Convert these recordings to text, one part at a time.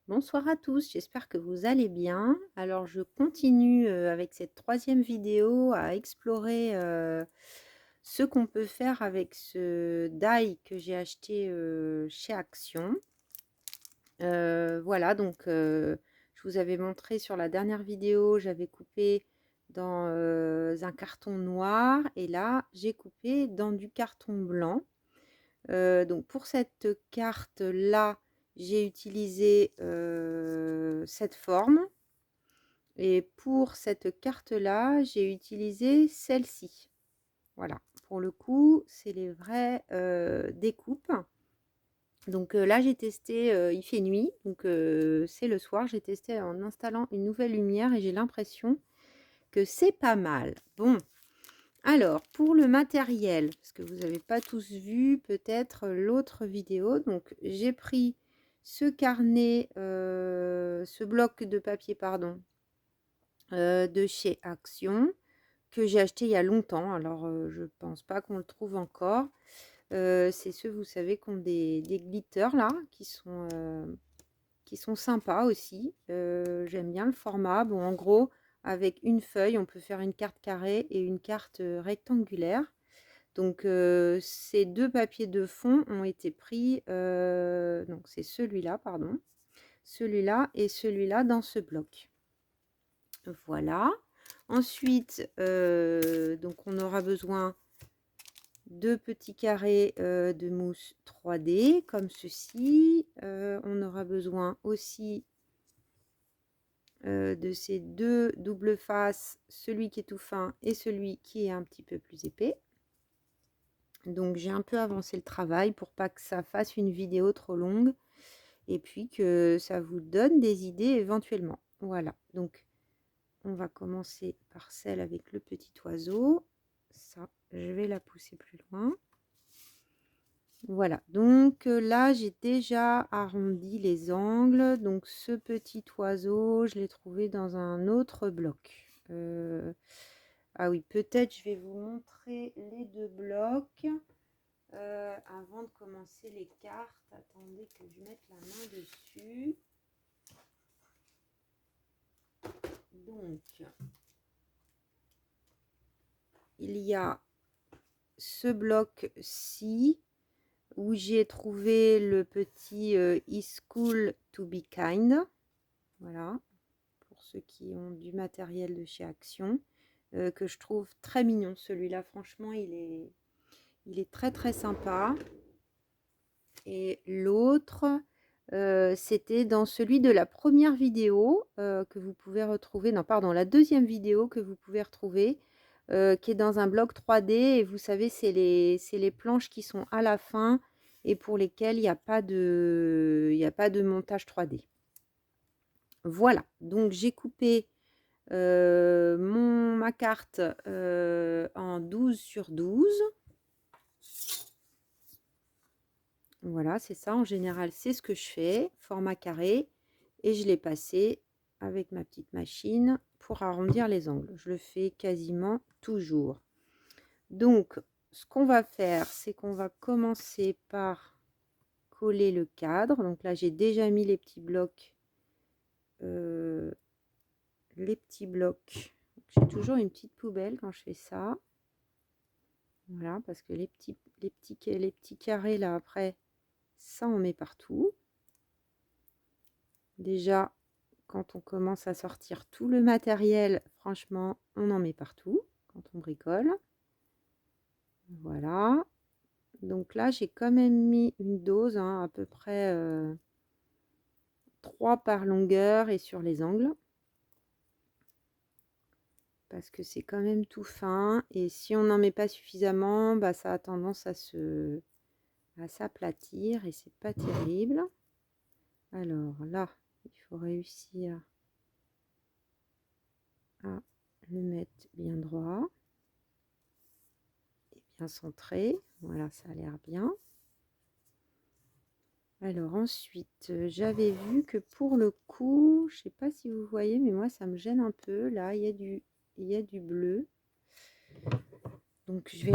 Bonsoir à tous, j'espère que vous allez bien. Alors je continue avec cette troisième vidéo à explorer ce qu'on peut faire avec ce die que j'ai acheté chez Action. Voilà, donc je vous avais montré sur la dernière vidéo, j'avais coupé dans un carton noir et là j'ai coupé dans du carton blanc. Donc pour cette carte-là, j'ai utilisé, cette forme et pour cette carte-là, j'ai utilisé celle-ci. Voilà, pour le coup, c'est les vraies, découpes. Donc là, j'ai testé, il fait nuit, donc c'est le soir. J'ai testé en installant une nouvelle lumière et j'ai l'impression que c'est pas mal. Bon, alors, pour le matériel, parce que vous n'avez pas tous vu peut-être l'autre vidéo, donc j'ai pris ce carnet, ce bloc de papier, pardon, de chez Action, que j'ai acheté il y a longtemps. Alors, je pense pas qu'on le trouve encore. C'est ceux, vous savez, qui ont des glitters là, qui sont sympas aussi. J'aime bien le format. Bon, en gros, avec une feuille, on peut faire une carte carrée et une carte rectangulaire. Donc, ces deux papiers de fond ont été pris, donc c'est celui-là, pardon, celui-là et celui-là dans ce bloc. Voilà. Ensuite, donc on aura besoin de petits carrés de mousse 3D comme ceci. On aura besoin aussi de ces deux double faces, celui qui est tout fin et celui qui est un petit peu plus épais. Donc j'ai un peu avancé le travail pour pas que ça fasse une vidéo trop longue et puis que ça vous donne des idées éventuellement. Voilà, donc on va commencer par celle avec le petit oiseau. Ça, je vais la pousser plus loin. Voilà, donc là j'ai déjà arrondi les angles. Donc ce petit oiseau, je l'ai trouvé dans un autre bloc. Ah oui, peut-être je vais vous montrer les deux blocs. Avant de commencer les cartes, attendez que je mette la main dessus. Donc, il y a ce bloc-ci où j'ai trouvé le petit Is Cool to be Kind. Voilà, pour ceux qui ont du matériel de chez Action, que je trouve très mignon. Celui-là, franchement, il est très très sympa. Et l'autre, c'était dans celui de la première vidéo que vous pouvez retrouver, non pardon, la deuxième vidéo que vous pouvez retrouver, qui est dans un bloc 3D et vous savez, c'est les planches qui sont à la fin et pour lesquelles il n'y a pas de montage 3D. Voilà, donc j'ai coupé ma carte en 12 sur 12. Voilà, c'est ça. En général, c'est ce que je fais, format carré. Et je l'ai passé avec ma petite machine pour arrondir les angles. Je le fais quasiment toujours. Donc, ce qu'on va faire, c'est qu'on va commencer par coller le cadre. Donc là, j'ai déjà mis les petits blocs. J'ai toujours une petite poubelle quand je fais ça. Voilà, parce que les petits carrés là, après, ça on met partout. Déjà, quand on commence à sortir tout le matériel, franchement, on en met partout quand on bricole. Voilà. Donc là, j'ai quand même mis une dose, hein, à peu près 3 par longueur et sur les angles. Parce que c'est quand même tout fin. Et si on n'en met pas suffisamment, bah, ça a tendance à s'aplatir et c'est pas terrible. Alors là, il faut réussir à le mettre bien droit. Bien centré, voilà, ça a l'air bien. Alors ensuite, j'avais vu que pour le coup, je sais pas si vous voyez, mais moi ça me gêne un peu. Là, il y a du bleu. Donc je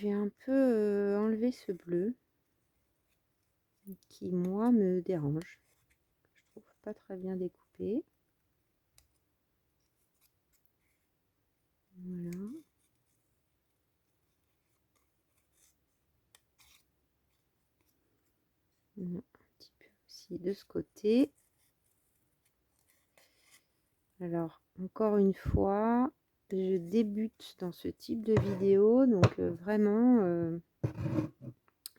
vais un peu enlever ce bleu qui moi me dérange, je trouve. pas très bien découpé. Voilà. Un petit peu aussi de ce côté. Alors, encore une fois, je débute dans ce type de vidéo, donc vraiment,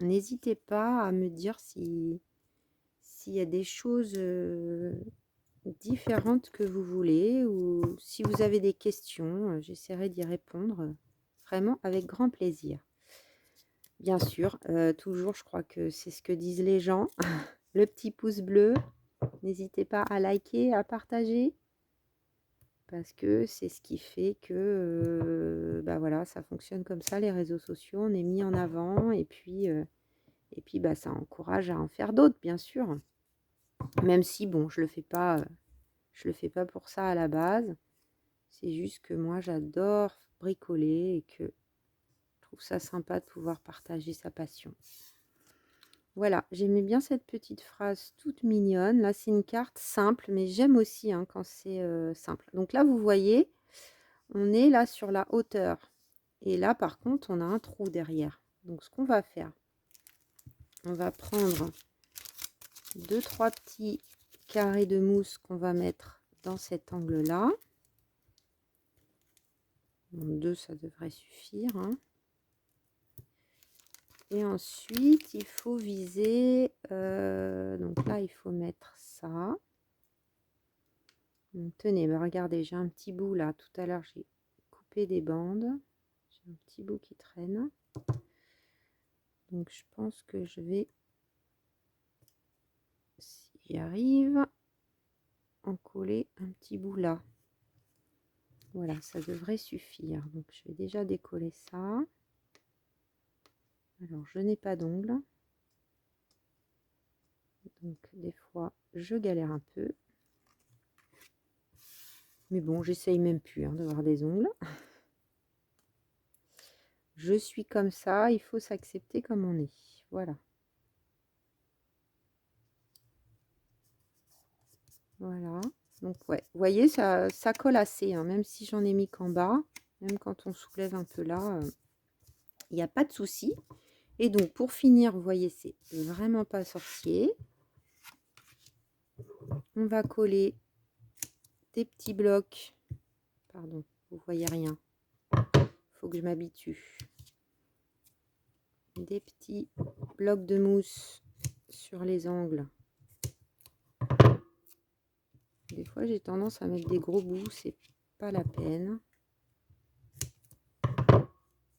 n'hésitez pas à me dire s'il y a des choses différentes que vous voulez, ou si vous avez des questions, j'essaierai d'y répondre vraiment avec grand plaisir. Bien sûr, toujours, je crois que c'est ce que disent les gens, le petit pouce bleu, n'hésitez pas à liker, à partager, parce que c'est ce qui fait que bah voilà, ça fonctionne comme ça, les réseaux sociaux, on est mis en avant, et puis bah, ça encourage à en faire d'autres, bien sûr. Même si, bon, je le fais pas pour ça à la base. C'est juste que moi, j'adore bricoler et que je trouve ça sympa de pouvoir partager sa passion. Voilà, j'aimais bien cette petite phrase toute mignonne. Là, c'est une carte simple, mais j'aime aussi hein, quand c'est simple. Donc là, vous voyez, on est là sur la hauteur. Et là, par contre, on a un trou derrière. Donc, ce qu'on va faire, on va prendre 2-3 petits carrés de mousse qu'on va mettre dans cet angle-là. 2, ça devrait suffire. Hein. Et ensuite, il faut viser, donc là, il faut mettre ça. Donc, tenez, bah, regardez, j'ai un petit bout là. Tout à l'heure, j'ai coupé des bandes. J'ai un petit bout qui traîne. Donc, je pense que je vais, si j'y arrive, en coller un petit bout là. Voilà, ça devrait suffire. Donc, je vais déjà décoller ça. Alors, je n'ai pas d'ongles. Donc, des fois, je galère un peu. Mais bon, j'essaye même plus hein, d'avoir des ongles. Je suis comme ça, il faut s'accepter comme on est. Voilà. Voilà. Donc, ouais, vous voyez, ça colle assez, hein, même si j'en ai mis qu'en bas. Même quand on soulève un peu là, il n'y a pas de souci. Et donc, pour finir, vous voyez, c'est vraiment pas sorcier. On va coller des petits blocs. Pardon, vous voyez rien. Faut que je m'habitue. Des petits blocs de mousse sur les angles. Des fois, j'ai tendance à mettre des gros bouts, c'est pas la peine.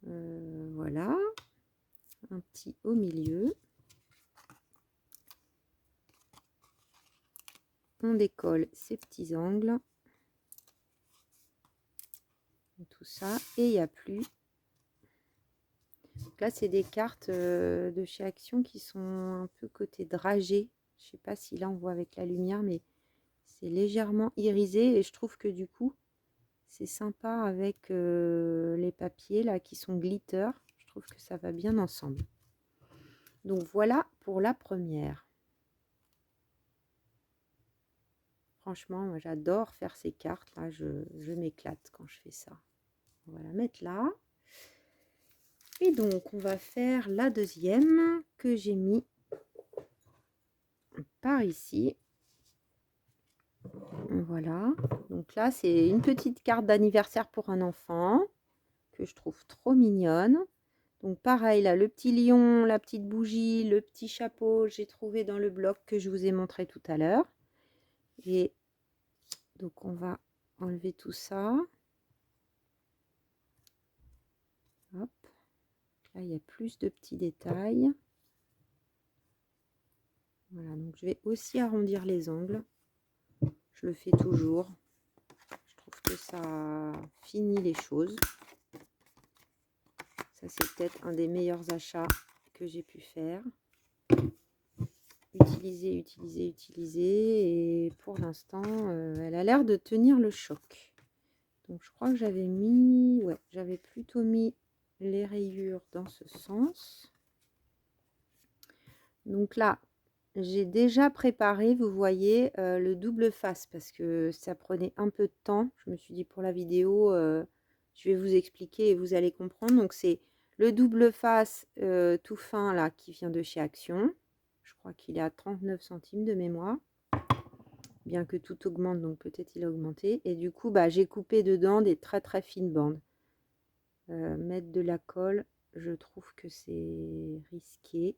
Voilà. Un petit au milieu. On décolle ces petits angles. Tout ça. Et il n'y a plus. Donc là, c'est des cartes de chez Action qui sont un peu côté dragé. Je sais pas si là, on voit avec la lumière, mais c'est légèrement irisé. Et je trouve que du coup, c'est sympa avec les papiers là qui sont glitter. Je trouve que ça va bien ensemble. Donc voilà pour la première. Franchement, moi j'adore faire ces cartes là, je m'éclate quand je fais ça. On va la mettre là. Et donc on va faire la deuxième que j'ai mis par ici. Voilà. Donc là c'est une petite carte d'anniversaire pour un enfant que je trouve trop mignonne. Donc pareil là, le petit lion, la petite bougie, le petit chapeau, j'ai trouvé dans le bloc que je vous ai montré tout à l'heure. Et donc on va enlever tout ça. Hop. Là il y a plus de petits détails. Voilà, donc je vais aussi arrondir les angles. Je le fais toujours. Je trouve que ça finit les choses. Ça c'est peut-être un des meilleurs achats que j'ai pu faire. Utiliser, utiliser, utiliser. Et pour l'instant, elle a l'air de tenir le choc. Donc je crois que j'avais mis... Ouais, j'avais plutôt mis les rayures dans ce sens. Donc là, j'ai déjà préparé, vous voyez, le double face parce que ça prenait un peu de temps. Je me suis dit pour la vidéo, je vais vous expliquer et vous allez comprendre. Donc c'est le double face tout fin là qui vient de chez Action. Je crois qu'il est à 39 centimes de mémoire. Bien que tout augmente, donc peut-être il a augmenté. Et du coup, bah, j'ai coupé dedans des très très fines bandes. Mettre de la colle, je trouve que c'est risqué.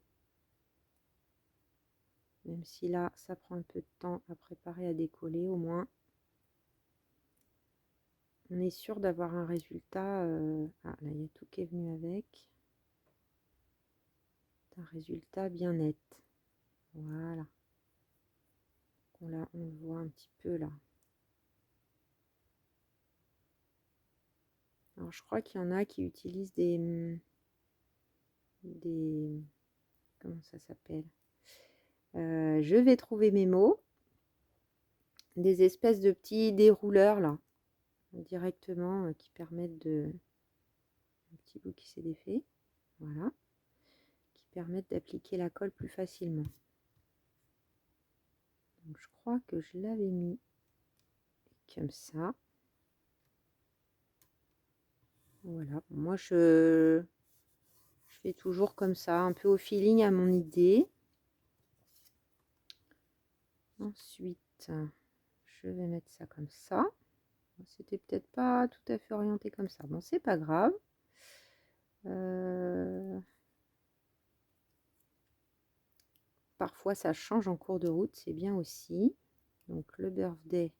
Même si là, ça prend un peu de temps à préparer, à décoller au moins. On est sûr d'avoir un résultat. Ah, là, il y a tout qui est venu avec. Un résultat bien net. Voilà. Là, on le voit un petit peu là. Alors, je crois qu'il y en a qui utilisent des comment ça s'appelle? Je vais trouver mes mots. Des espèces de petits dérouleurs là, directement, qui permettent de... Un petit bout qui s'est défait. Voilà. Qui permettent d'appliquer la colle plus facilement. Donc, je crois que je l'avais mis comme ça. Voilà. Moi, je fais toujours comme ça, un peu au feeling à mon idée. Ensuite, je vais mettre ça comme ça. C'était peut-être pas tout à fait orienté comme ça. Bon, c'est pas grave. Parfois, ça change en cours de route, c'est bien aussi. Donc, le birthday,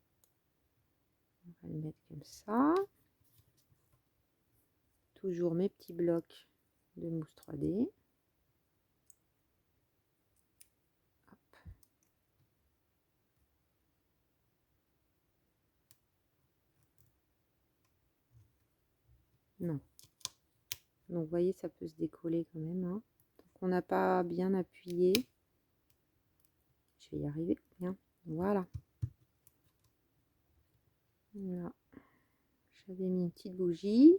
on va le mettre comme ça. Toujours mes petits blocs de mousse 3D. Hop. Non. Donc, vous voyez, ça peut se décoller quand même. Hein. Donc, on n'a pas bien appuyé. Je vais y arriver. Bien. Voilà. Voilà. J'avais mis une petite bougie.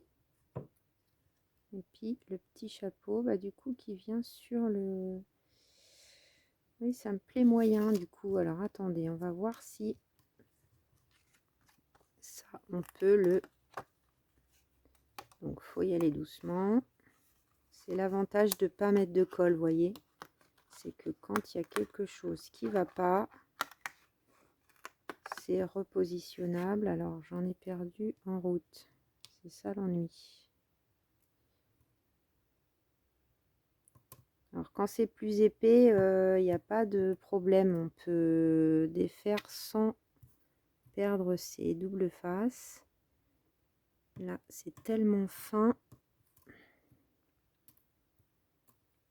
Et puis, le petit chapeau, bah, du coup, qui vient sur le... Oui, ça me plaît moyen, du coup. Alors, attendez, on va voir si ça, on peut le... Donc, faut y aller doucement. C'est l'avantage de ne pas mettre de colle, vous voyez. C'est que quand il y a quelque chose qui ne va pas, c'est repositionnable. Alors, j'en ai perdu en route. C'est ça l'ennui. Alors, quand c'est plus épais, il n'y a pas de problème. On peut défaire sans perdre ses doubles faces. Là, c'est tellement fin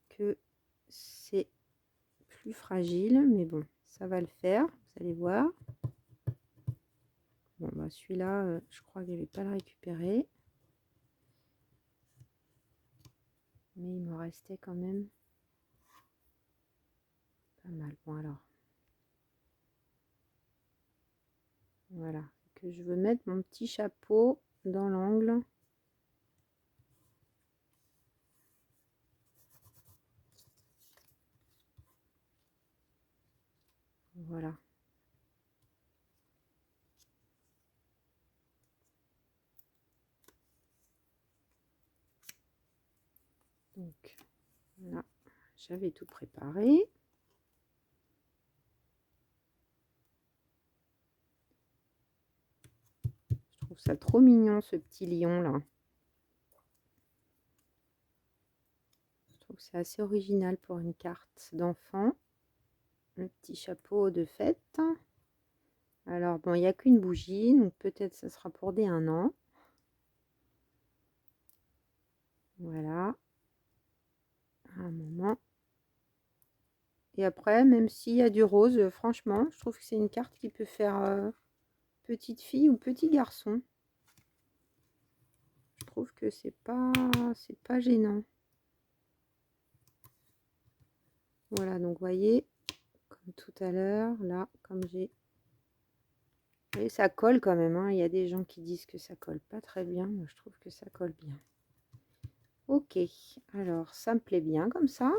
que c'est plus fragile. Mais bon, ça va le faire. Vous allez voir. Bon, bah celui-là, je crois que je ne vais pas le récupérer. Mais il me restait quand même pas mal. Bon, alors. Voilà. Que je veux mettre mon petit chapeau dans l'angle. Voilà. Donc, là, j'avais tout préparé. Je trouve ça trop mignon, ce petit lion là. Je trouve que c'est assez original pour une carte d'enfant. Le petit chapeau de fête. Alors, bon, il n'y a qu'une bougie, donc peut-être ça sera pour des 1 an. Voilà. Un moment. Et après, même s'il y a du rose, franchement, je trouve que c'est une carte qui peut faire petite fille ou petit garçon. Je trouve que c'est pas gênant. Voilà, donc vous voyez, comme tout à l'heure, là, comme j'ai... Et ça colle quand même, hein. Il y a des gens qui disent que ça colle pas très bien. Moi, je trouve que ça colle bien. Ok, alors ça me plaît bien comme ça.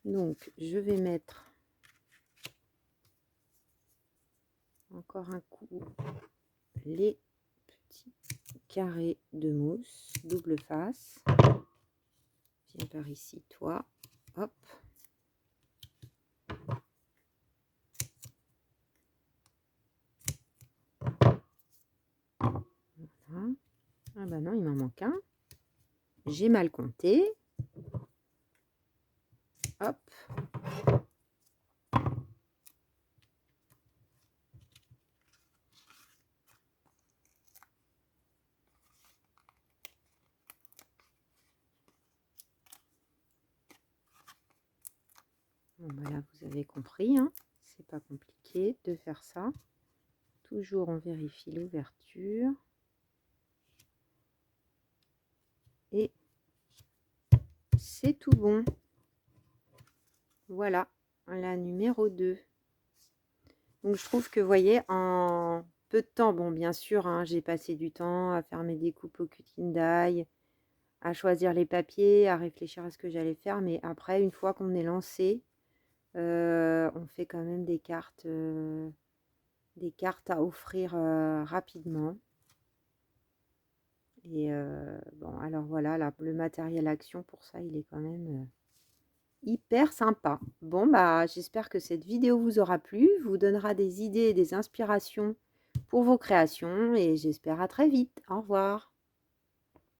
Donc, je vais mettre encore un coup les petits carrés de mousse double face. Viens par ici, toi. Hop. Voilà. Ah bah non, il m'en manque un. J'ai mal compté. Hop. Bon, bah là, vous avez compris, hein. C'est pas compliqué de faire ça. Toujours, on vérifie l'ouverture. Et c'est tout bon. Voilà, la numéro 2. Donc, je trouve que, vous voyez, en peu de temps, bon, bien sûr, hein, j'ai passé du temps à faire mes découpes au cutting die, à choisir les papiers, à réfléchir à ce que j'allais faire. Mais après, une fois qu'on est lancé, on fait quand même des cartes à offrir rapidement. Et bon, alors voilà, là, le matériel action pour ça, il est quand même hyper sympa. Bon, bah, j'espère que cette vidéo vous aura plu, vous donnera des idées et des inspirations pour vos créations, et j'espère à très vite. Au revoir.